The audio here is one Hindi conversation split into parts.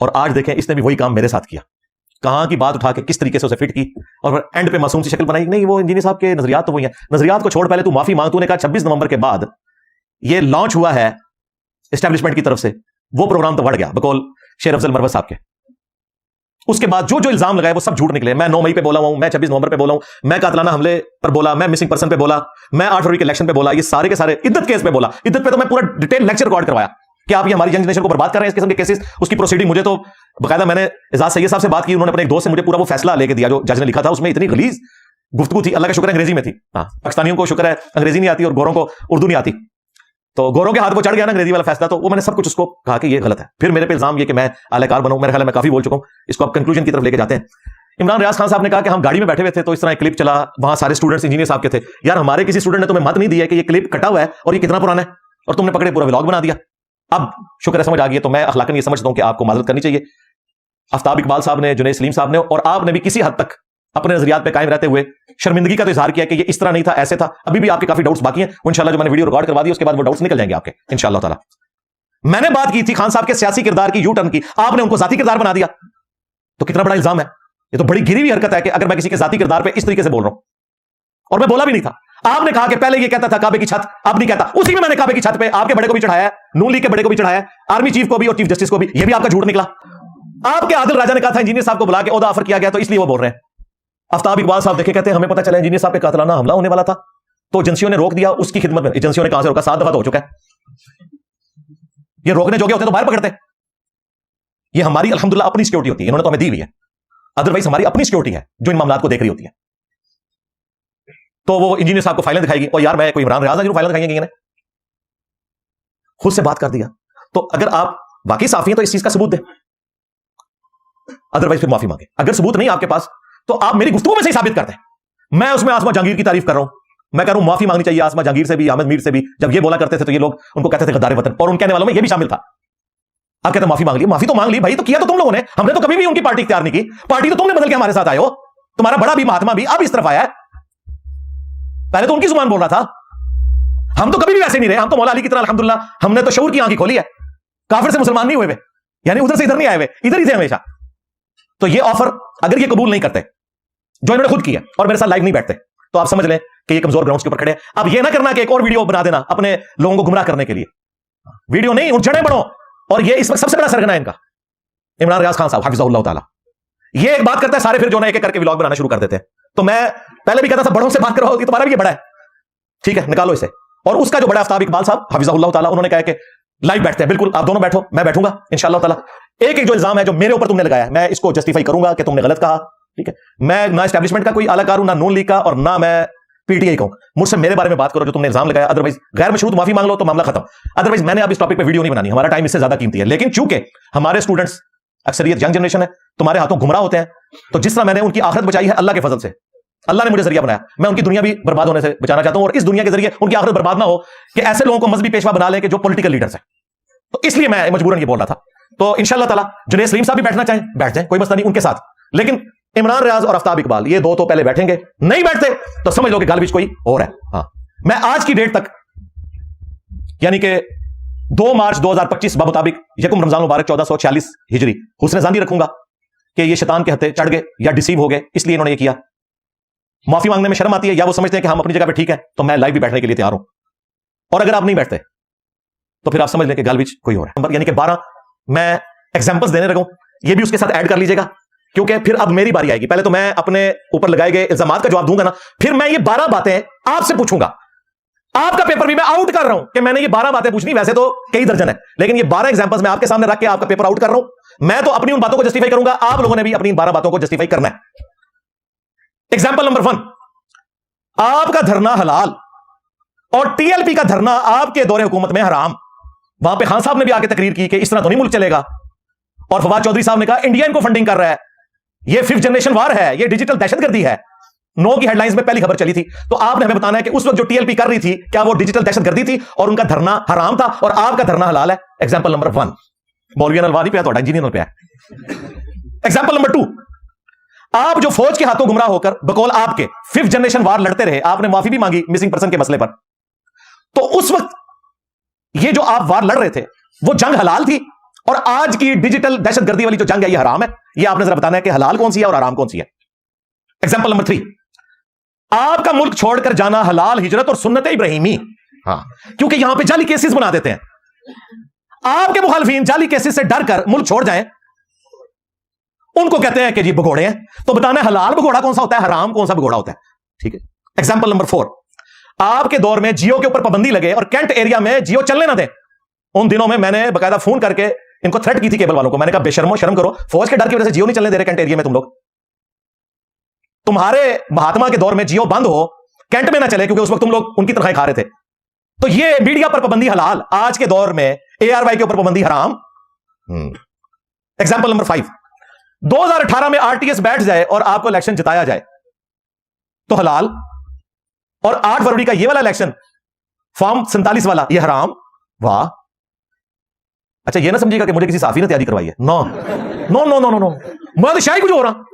और आज देखें इसने भी वही काम मेरे साथ किया। कहां की बात उठा के किस तरीके से उसे फिट की और एंड पे मासूम सी शक्ल बनाई। नहीं, वो इंजीनियर साहब के नजरियात तो वही है। नजरियात को छोड़, पहले तू माफी मांग। तूने कहा 26 नवंबर के बाद ये लॉन्च हुआ है एस्टेब्लिशमेंट की तरफ से, वो प्रोग्राम तो बढ़ गया बकौल शेर अफजल मरवत साहब के। उसके बाद जो जो इल्जाम लगाए वो सब झूठ निकले। मैं 9 मई पे बोला हूं, मैं 26 नवंबर पे बोला हूं, मैं कातलाना हमले पर बोला, मैं मिसिंग पर्सन पे बोला, मैं 8 फरवरी के इलेक्शन पे बोला, ये सारे के सारे इद्दत केस पे बोला। इद्दत पे तो मैं पूरा डिटेल लेक्चर रिकॉर्ड करवाया कि आप ये हमारी यंग जनरेशन को बर्बाद कर रहे हैं, इस किस्म के केसेस। उसकी प्रोसीडिंग मुझे तो बकायदा मैंने एजाज सैयद साहब से बात की, उन्होंने अपने एक दोस्त से मुझे पूरा वो फैसला लेके दिया जो जज ने लिखा था। उसमें इतनी गलीज गुफ्तगू थी, अल्लाह का शुक्र है अंग्रेजी में थी। हाँ, पाकिस्तानियों को शुक्र है अंग्रेजी नहीं आती और गोरों को उर्दू नहीं आती, तो गोरों के हाथ वो चढ़ गया ना अंग्रेजी वाला फैसला। तो वो मैंने सब कुछ उसको कहा कि ये गलत है। फिर मेरे पे इल्जाम ये कि मैं आलाकार बनूं। मेरे ख्याल में मैं काफी बोल चुका हूं, इसको आप कंक्लूजन की तरफ लेके जाते हैं। इमरान रियाज खान साहब ने कहा कि हम गाड़ी में बैठे हुए थे तो इस तरह क्लिप चला, वहां सारे स्टूडेंट्स इंजीनियर साहब के थे। यार, हमारे किसी स्टूडेंट ने तुम्हें मत नहीं दिया कि ये क्लिप कटा हुआ है और ये कितना पुराना है, और तुमने पकड़े पूरा व्लॉग बना दिया। अब शुक्र है समझ आ गई है, तो मैं अखलाकन ये समझता हूं कि आपको माजरत करनी चाहिए। आफ्ताब इकबाल साहब ने, जुनैद सलीम साहब ने और आपने भी किसी हद तक अपने नजरियात पे कायम रहते हुए शर्मिंदगी का तो इजहार किया कि ये इस तरह नहीं था, ऐसे था। अभी भी आपके काफी डाउट्स बाकी हैं, इंशाल्लाह जो मैंने वीडियो रिकॉर्ड करवा दी उसके बाद वो डाउट्स निकल जाएंगे आपके इंशाल्लाह ताला। मैंने बात की थी खान साहब के सियासी किरदार की, यू टर्न की, आपने उनको जाती किरदार बना दिया। तो कितना बड़ा इल्जाम है ये, तो बड़ी गिरी हुई हरकत है कि अगर मैं किसी के जाती किरदार पे इस तरीके से बोल रहा हूं, और मैं बोला भी नहीं था। आपने कहा कि पहले ये कहता था काबे की छत, अब नहीं कहता। उसी में मैंने काबे की छत पे आपके बड़े को भी चढ़ाया है, नून लीग के बड़े को भी चढ़ाया है, आर्मी चीफ को भी और चीफ जस्टिस को भी। ये भी आपका झूठ निकला। आपके आदिल राजा ने कहा था इंजीनियर साहब को बुला के ओहदा ऑफर किया गया, तो इसलिए वो बोल रहे हैं। आफ्ताब इकबाल साहब देखे, कहते हैं हमें पता चला इंजीनियर साहब पे कातलाना हमला होने वाला था, तो एजेंसियों ने रोक दिया। उसकी खिदमत में एजेंसियों ने कहां से रोका? 7 दफा तो हो चुका है। ये रोकने जोगे होते तो बाहर पकड़ते। ये हमारी अल्हम्दुलिल्लाह अपनी सिक्योरिटी होती है, इन्होंने तो हमें दी हुई है। अदरवाइज हमारी अपनी सिक्योरिटी है जो इन मामलात को देख रही होती है। तो वो इंजीनियर साहब को फाइलें दिखाएगी, और यार मैं कोई इमरान रियाज है फाइलें दिखाएंगे, खुद से बात कर दिया। तो अगर आप वाकई साफी हैं तो इस चीज का सबूत दें, अदरवाइज फिर माफी मांगे। अगर सबूत नहीं आपके पास तो आप मेरी गुफ्तगू में से ही साबित करते हैं। मैं उसमें आसमा जहांगीर की तारीफ कर रहा हूं, मैं कह रहा हूं माफी मांगनी चाहिए आसमा जहांगीर से भी, अहमद मीर से भी। जब ये बोला करते थे तो ये लोग उनको कहते थे गद्दार वतन, और उन कहने वालों में ये भी शामिल था। आप कहते माफी मांग ली, माफी तो मांग ली भाई, तो किया तो तुम लोगों ने, हमने तो कभी भी उनकी पार्टी इख्तियार नहीं की। पार्टी तो तुमने बदल के हमारे साथ आए हो। तुम्हारा बड़ा भी महात्मा भी अब इस तरफ आया है, पहले तो उनकी जुबान बोल रहा था। हम तो कभी भी वैसे नहीं रहे, हम तो मौला अली की तरह अल्हम्दुलिल्लाह हमने तो शऊर की आंखें खोली है। काफिर से मुसलमान नहीं हुए वे, यानी उधर से इधर नहीं आए हुए, इधर ही थे हमेशा। तो ये ऑफर अगर ये कबूल नहीं करते जो इन्होंने खुद किया और मेरे साथ लाइव नहीं बैठते, तो आप समझ लें कि ये कमजोर ग्राउंड्स के ऊपर खड़े हैं। अब ये ना करना कि एक और वीडियो बना देना अपने लोगों को गुमराह करने के लिए। वीडियो नहीं, उन जड़ें बढ़ो। और ये इस वक्त सबसे बड़ा सरगना है इनका, इमरान रियाज खान साहब हाफिज़हुल्लाह ताला। ये एक बात करता है, सारे फिर जो ना एक एक करके व्लॉग बनाना शुरू कर देते हैं। तो मैं पहले भी कहता था बड़ों से बात करवाओ, तुम्हारा भी ये बड़ा है, ठीक है निकालो इसे। और उसका जो बड़ा आफ्ताब इकबाल साहब हाफिज़हुल्लाह ताला, उन्होंने कहा कि लाइव बैठते हैं। बिल्कुल, आप दोनों बैठो, मैं बैठूंगा इंशाअल्लाह ताला। एक एक जो इल्जाम है जो मेरे ऊपर तुमने लगाया, मैं इसको जस्टिफाई करूंगा कि तुमने गलत कहा, ठीक है। मैं ना एस्टैब्लिशमेंट का कोई आलाकार हूं, ना नून लीग का, और ना मैं पीटीआई का हूं। मुझसे मेरे बारे में बात करो जो तुमने इल्जाम लगाया, अदरवाइज गैर मशरूत माफी मांग लो तो मामला खत्म। अदरवाइज मैंने अब इस टॉपिक पे वीडियो नहीं बनानी, हमारा टाइम इससे ज्यादा कीमती है। लेकिन चूंकि हमारे स्टूडेंट्स अक्सरियत यंग जनरेशन है, तुम्हारे हाथों गुमराह होते हैं, तो जिस तरह मैंने उनकी आखिरत बचाई है अल्लाह के फजल से, अल्लाह ने मुझे जरिया बनाया, मैं उनकी दुनिया भी बर्बाद होने से बचाना चाहता हूं, और इस दुनिया के जरिए उनकी आखिरत बर्बाद ना हो कि ऐसे लोगों को मजहबी पेशवा बना लें कि जो पॉलिटिकल लीडर्स हैं। तो इसलिए मैं मजबूरन ये बोल रहा था। तो इंशाअल्लाह ताला जुनैद सलीम साहब भी बैठना चाहें बैठ जाएं, कोई मसला नहीं उनके साथ। लेकिन इमरान रियाज और आफ्ताब इकबाल ये दो तो पहले बैठेंगे, नहीं बैठते तो समझ लो कि गालिब कोई और है। हाँ, मैं आज की डेट तक यानी कि 2 मार्च 2025 मुताबिक यकम रमजान मुबारक 1446 हिजरी हुस्न ज़ानी रखूंगा कि ये शैतान के हत्थे चढ़ गए या डिसीव हो गए, इसलिए इन्होंने ये किया। माफी मांगने में शर्म आती है, या वो समझते हैं कि हम अपनी जगह पे ठीक है, तो मैं लाइव भी बैठने के लिए तैयार हूं। और अगर आप नहीं बैठते तो फिर आप समझ लें कि गालिब कोई और है। यानी कि 12 मैं एग्जांपल्स देने लगा, ये भी उसके साथ ऐड कर लीजिएगा, क्योंकि फिर अब मेरी बारी आएगी। पहले तो मैं अपने ऊपर लगाए गए इल्जामात का जवाब दूंगा ना, फिर मैं ये 12 बातें आपसे पूछूंगा। आपका पेपर भी मैं आउट कर रहा हूं कि मैंने ये 12 बातें पूछनी, वैसे तो कई दर्जन है, लेकिन ये 12 एग्जांपल्स मैं आपके सामने रख के आपका पेपर आउट कर रहा हूं। मैं तो अपनी उन बातों को जस्टिफाई करूंगा, आप लोगों ने भी अपनी 12 बातों को जस्टिफाई करना है। एग्जांपल नंबर 1, आपका धरना हलाल और टीएलपी का धरना आपके दौरे हुकूमत में हराम। वहां पे खान साहब ने भी आके तकरीर की कि इस तरह तो नहीं मुल्क चलेगा, और फवाद चौधरी साहब ने कहा इंडिया इनको फंडिंग कर रहा है, ये 5th जनरेशन वार है, ये डिजिटल दहशतगर्दी है। 9 की हेडलाइंस में पहली खबर चली थी। तो आपने हमें बताना है कि उस वक्त जो टीएलपी कर रही थी क्या वो डिजिटल दहशतगर्दी थी और उनका धरना हराम था, और आपका धरना हलाल है। एग्जांपल नंबर 1 मौलवी नलवानी पे है, तो इंजीनियर पे है। एग्जांपल नंबर 2, आप जो फौज के हाथों गुमराह होकर बकौल आपके 5th जनरेशन वार लड़ते रहे, आपने माफी भी मांगी मिसिंग पर्सन के मसले पर, तो उस वक्त ये जो आप वार लड़ रहे थे वो जंग हलाल थी और आज की डिजिटल दहशतगर्दी वाली जो जंग है, ये हराम है। ये आपने जरा बताना है कि हलाल कौन सी है और हराम कौन सी है। एग्जाम्पल नंबर 3, आपका मुल्क छोड़कर जाना हलाल हिजरत और सुन्नत इब्राहिमी। हाँ, क्योंकि यहां पे जाली केसेस बना देते हैं। आपके मुखालफीन जाली केसेस से डर कर मुल्क छोड़ जाएं, उनको कहते हैं कि जी भगोड़े हैं। तो बताना है हलाल भगोड़ा कौन सा होता है, हराम कौन सा भगोड़ा होता है। ठीक है। एग्जाम्पल नंबर 4, आपके दौर में जियो के ऊपर पाबंदी लगे और कैंट एरिया में जियो चलने ना दें। उन दिनों में मैंने बकायदा फोन करके इनको थ्रेट की थी केबल वालों को। मैंने कहा बेशर्मो, शर्म करो, फौज के डर की वजह से जियो नहीं चलने दे रहे कैंट एरिया में तुम लोग। तुम्हारे महात्मा के दौर में जियो बंद हो, कैंट में ना चले, क्योंकि उस वक्त तुम लोग उनकी तनख्वाहें खा रहे थे। तो ये मीडिया पर पाबंदी हलाल, आज के दौर में ARY के ऊपर पाबंदी हराम। एग्जाम्पल नंबर 5, 2018 में RTS बैठ जाए और आपको इलेक्शन जिताया जाए तो हलाल, और 8 फरवरी का ये वाला इलेक्शन फॉर्म 47 वाला, ये हराम। वाह। अच्छा, ये ना समझिएगा कि मुझे किसी साफी ने तैयारी करवाई है। No no no no no no, मैं तो शायद कुछ हो रहा।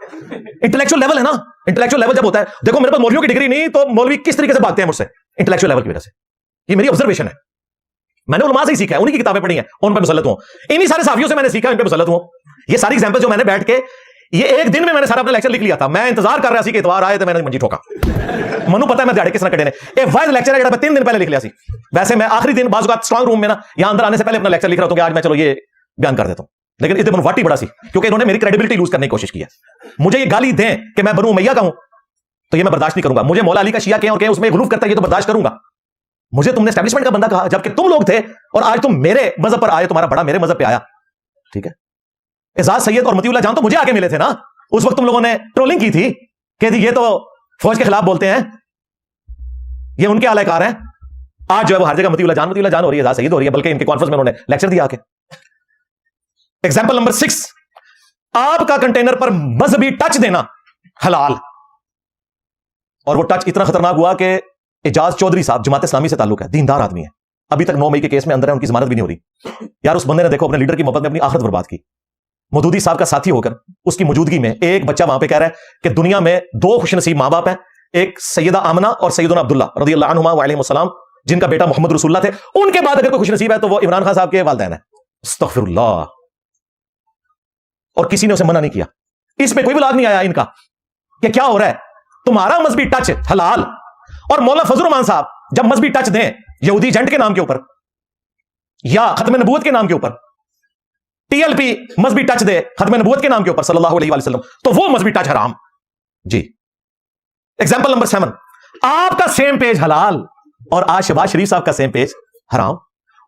इंटेलेक्चुअल लेवल है ना, इंटेलेक्चुअल लेवल जब होता है, देखो मेरे पास मौलवियों की डिग्री नहीं, तो मौलवी किस तरीके से भागते हैं मुझसे, इंटेलेक्चुअल लेवल की वजह से। ये मेरी ऑब्जर्वेशन है, मैंने उलमा से ही सीखा है, उन्हीं की किताबें पढ़ी हैं, उन पर मुसल्लत हूं। इन्हीं सारे साफियों से मैंने सीखा, इन पे मुसल्लत हूं। ये सारी एग्जांपल जो मैंने बैठ के, ये एक दिन में मैंने सारा अपना लेक्चर लिख लिया था। मैं इंतजार कर रहा सी कि इतवार आए तो मैंने मंजी ठोका। मनु पता है मैं दिहाड़े किस तरह कटे ने एक वाइज लेक्चर है, 3 दिन पहले लिख लिया सी। वैसे मैं आखिरी दिन बाजू का स्ट्रांग रूम में ना, यहां अंदर आने से पहले अपना लेक्चर लिख रहा था कि आज मैं चलो ये बयान कर देता हूं। लेकिन इतने वाटी बड़ा सी, क्योंकि इन्होंने मेरी क्रेडिबिलिटी लूज करने की कोशिश की है। मुझे ये गाली दें कि मैं बनु उमैया का हूं, तो ये मैं बर्दाश्त नहीं करूंगा। मुझे मौला अली का शिया के और के उसमें गुलूफ करता है, ये तो बर्दाश्त करूंगा। मुझे तुमने एस्टैब्लिशमेंट का बंदा कहा, जबकि तुम लोग थे, और आज तुम मेरे मजहब पर आए, तुम्हारा बड़ा मेरे मजहब पे आया। ठीक है। एजाज सैयद और मतीउल्लाह जान तो मुझे आके मिले थे ना, उस वक्त तुम लोगों ने ट्रोलिंग की थी कि ये तो फौज के खिलाफ बोलते हैं, ये उनके आलाकार हैं। आज जो है वो हर जगह मतीउल्लाह जान हो रही है, एजाज सैयद हो रही है, बल्कि इनके कॉन्फ्रेंस में उन्होंने लेक्चर दिया आके। एग्जाम्पल नंबर 6, आपका कंटेनर पर मजहबी टच देना हलाल, और वो टच इतना खतरनाक हुआ कि एजाज चौधरी साहब जमात इस्लामी से ताल्लुक है, दीनदार आदमी है, अभी तक 9 मई के केस में अंदर है, उनकी जमानत भी नहीं हो रही। यार उस बंदे ने देखो अपने लीडर की मोहब्बत में अपनी आखिरत बर्बाद की। मौदूदी साहब का साथी होकर उसकी मौजूदगी में एक बच्चा वहां पे कह रहा है कि दुनिया में 2 खुशनसीब मां बाप हैं, एक सैयदा आमना और सैयदना अब्दुल्ला रज़ियल्लाहु अन्हुमा व अलैहिमुस्सलाम, जिनका बेटा मोहम्मद रसूलुल्लाह थे। उनके बाद अगर कोई खुशनसीब है तो वो इमरान खान साहब के वालिदैन है। अस्तगफिरुल्लाह। और किसी ने उसे मना नहीं किया, इस पे कोई ब्लाग नहीं आया इनका कि क्या हो रहा है, तुम्हारा मजहबी टच हलाल। और मौला फजल रहमान साहब जब मजहबी टच दें यहूदी एजेंट के नाम के ऊपर या खत्म नबूवत के नाम के ऊपर, TLP मजहबी टच दे खत्म नबूवत के नाम के ऊपर सल्लल्लाहु अलैहि वसल्लम, तो वो मजहबी टच हराम जी। एग्जाम्पल नंबर 7, आपका सेम पेज हलाल और आज शहबाज शरीफ साहब का सेम पेज हराम।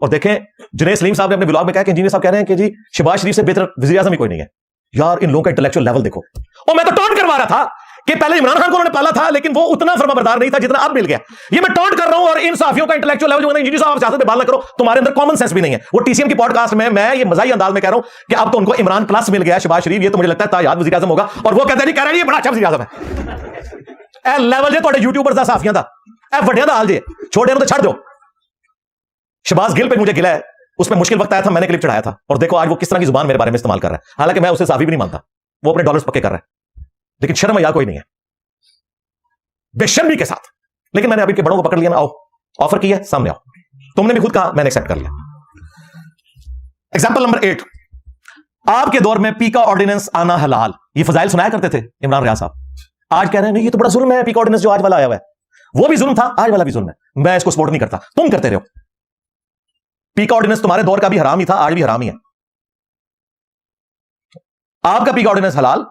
और देखें जुनैद सलीम साहब ने अपने ब्लॉग में कहा कि इंजीनियर साहब कह रहे हैं कि जी शहबाज शरीफ से बेहतर वज़ीर आज़म ही कोई नहीं है। यार इन लोगों का इंटेलेक्चुअल लेवल देखो। और मैं तो टॉन्ट करवा रहा था कि पहले इमरान खान को उन्होंने पाला था, लेकिन वो उतना फरमाबरदार नहीं था जितना अब मिल गया। ये मैं टॉन्ट कर रहा हूं, और इन साफियों का इंटेलेक्चुअल लेवल जो इंजीनियर साहब सियासत में बात ना करो, तुम्हारे अंदर कॉमन सेंस भी नहीं है। वो TCM की पॉडकास्ट में मैं ये मजाही अंदाज में कह रहा हूं कि अब तो उनको इमरान प्लस मिल गया शहबाज शरीफ, ये तो मुझे लगता है तायाद वज़ीर आज़म होगा। और वो कहते हैं कह रहे हैं ये बड़ा अच्छा वज़ीर आज़म है। ए लेवल जे थोड़े यूट्यूबर्स दा साफियां दा ए वड्डियां दा हाल जे छोड़े तो छड़ दो। शहबाज गिल पे मुझे गिला है, उसमें मुश्किल वक्त आया था, मैंने क्लिप चढ़ाया था, और देखो आज वो किस तरह की जुबान मेरे बारे में इस्तेमाल कर रहा है। हालांकि मैं उसे साफी भी नहीं मानता, वो अपने डॉलर्स पक्के कर रहा है, लेकिन शर्म या कोई नहीं है, बेशर्मी के साथ। लेकिन मैंने अभी के बड़ों को पकड़ लिया, मैं आओ ऑफर किया, सामने आओ, तुमने भी खुद कहा, मैंने एक्सेप्ट कर लिया। एग्जाम्पल नंबर 8, आपके दौर में पीका ऑर्डिनेंस आना हलाल। ये फजाइल सुनाया करते थे इमरान रियाज साहब, आज कह रहे हैं नहीं ये तो बड़ा जुल्म है, पीका ऑर्डिनेंस जो आज वाला आया हुआ है वो भी जुल्म था, आज वाला भी जुल्म है। मैं इसको सपोर्ट नहीं करता, तुम करते रहो। पीका ऑर्डिनेंस तुम्हारे दौर का भी हराम ही था, आज भी हराम ही है। आपका पीका ऑर्डिनेंस हलाल,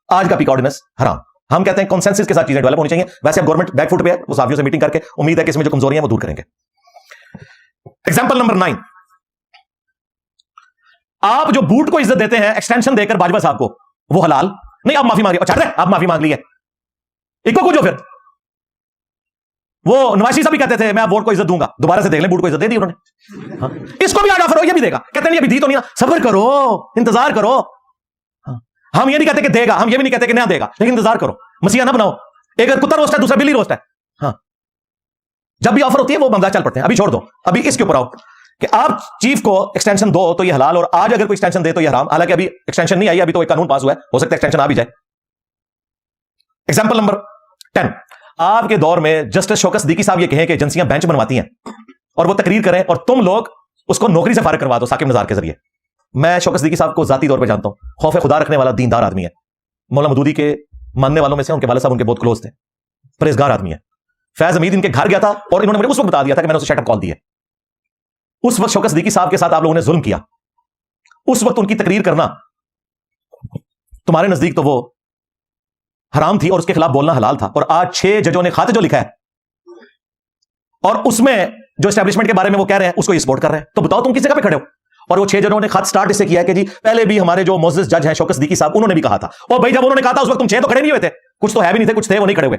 आज का पीका ऑर्डिनेंस हराम। हम कहते हैं कंसेंसस के साथ चीजें डेवलप होनी चाहिए। वैसे अब गवर्नमेंट बैकफुट पे है, वो साफियों से मीटिंग करके उम्मीद है कि इसमें जो कमजोरियां वो दूर करेंगे। एग्जांपल नंबर 9, आप जो बूट को इज्जत देते हैं एक्सटेंशन देकर बाजवा साहब को, वो हलाल नहीं। आप माफी मांग रहे, अच्छा आप माफी मांग ली है, इको कुछ हो फिर। वो नवाजी साहब भी कहते थे मैं वोट को इज्जत दूंगा, दोबारा से देख लें, बूट को इज्जत दे दी उन्होंने। हाँ? इसको भी आज ऑफर हो, ये भी देगा, कहते नहीं अभी दी तो नहीं ना, सब्र करो, इंतजार करो। हम ये नहीं कहते कि देगा, हम ये भी नहीं कहते कि ना देगा, लेकिन इंतजार करो, मसीहा ना बनाओ। एक कुत्ता रोस्ट है, दूसरा बिल्ली रोस्ट है। हाँ, जब भी ऑफर होती है वो बंदा चल पड़ते हैं। अभी छोड़ दो, अभी इसके ऊपर आओ कि आप चीफ को एक्सटेंशन दो तो ये हलाल, और आज अगर कोई एक्सटेंशन दे तो ये हराम। हालांकि अभी एक्सटेंशन नहीं आई, अभी तो एक कानून पास हुआ है, हो सकता है एक्सटेंशन आ भी जाए। एग्जाम्पल नंबर 10, आपके दौर में जस्टिस शौकत सिद्दीकी साहब ये कहें कि एजेंसियां बेंच बनवाती हैं और वो तकरीर करें और तुम लोग उसको नौकरी से फारिग करवा दो साकिब निज़ार के जरिए। मैं शौकत सिद्दीकी साहब को जाती तौर पर जानता हूं, खौफ खुदा रखने वाला दीनदार आदमी है। मौला मदूदी के मानने वालों में से उनके वाले साहब उनके बहुत क्लोज थे, परहेजगार आदमी है। फैज हमीद इनके घर गया था और इन्होंने मुझे उस वक्त बता दिया था कि मैंने उसे शटअप कॉल दी है। उस वक्त शौकत सिद्दीकी साहब के साथ आप लोगों ने जुल्म किया, उस वक्त उनकी तकरीर करना तुम्हारे नजदीक तो वो हराम थी और उसके खिलाफ बोलना हलाल था। और आज 6 जजों ने खाते जो लिखा है और उसमें जो एस्टैब्लिशमेंट के बारे में वो कह रहे हैं उसको ये सपोर्ट कर रहे हैं, तो बताओ तुम किस जगह पे खड़े हो? और वो 6 जनों ने खत स्टार्ट इससे किया कि जी पहले भी हमारे जो मोअज़्ज़िज़ जज हैं शौकत सिद्दीकी साहब, उन्होंने भी कहा था। और भाई जब उन्होंने कहा था उस वक्त तुम 6 तो खड़े नहीं हुए थे, कुछ तो है भी नहीं थे, कुछ थे वो नहीं खड़े हुए।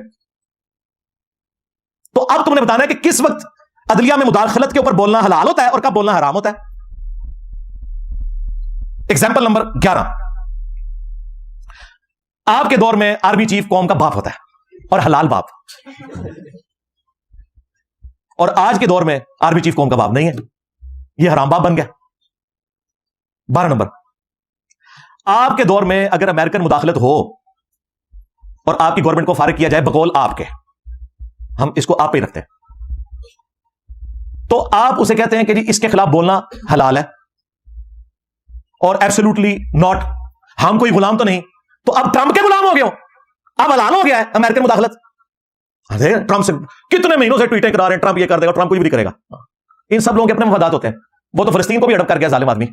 तो अब तुमने बताना है कि किस वक्त अदलिया में मुदाखलत के ऊपर बोलना हलाल होता है और कब बोलना हराम होता है। एग्जाम्पल नंबर 11, आपके दौर में आर्मी चीफ कौम का बाप होता है और हलाल बाप, और आज के दौर में आर्मी चीफ कौम का बाप नहीं है, यह हराम बाप बन गया। 12 नंबर, आपके दौर में अगर अमेरिकन मुदाखलत हो और आपकी गवर्नमेंट को फारिग किया जाए बकौल आपके, हम इसको आप पे ही रखते हैं, तो आप उसे कहते हैं कि जी इसके खिलाफ बोलना हलाल है और एब्सोल्युटली नॉट, हम कोई गुलाम तो नहीं। तो अब ट्रंप के गुलाम हो गए हो, अब हलाल हो गया है अमेरिकन मुदाखलत। अरे ट्रंप से कितने महीनों से ट्वीटें करा रहे हैं, ट्रंप ये कर देगा, ट्रंप कुछ भी नहीं करेगा। इन सब लोगों के अपने मफादात होते हैं। वो तो फलस्तीन को भी अडप कर गया जालिम आदमी।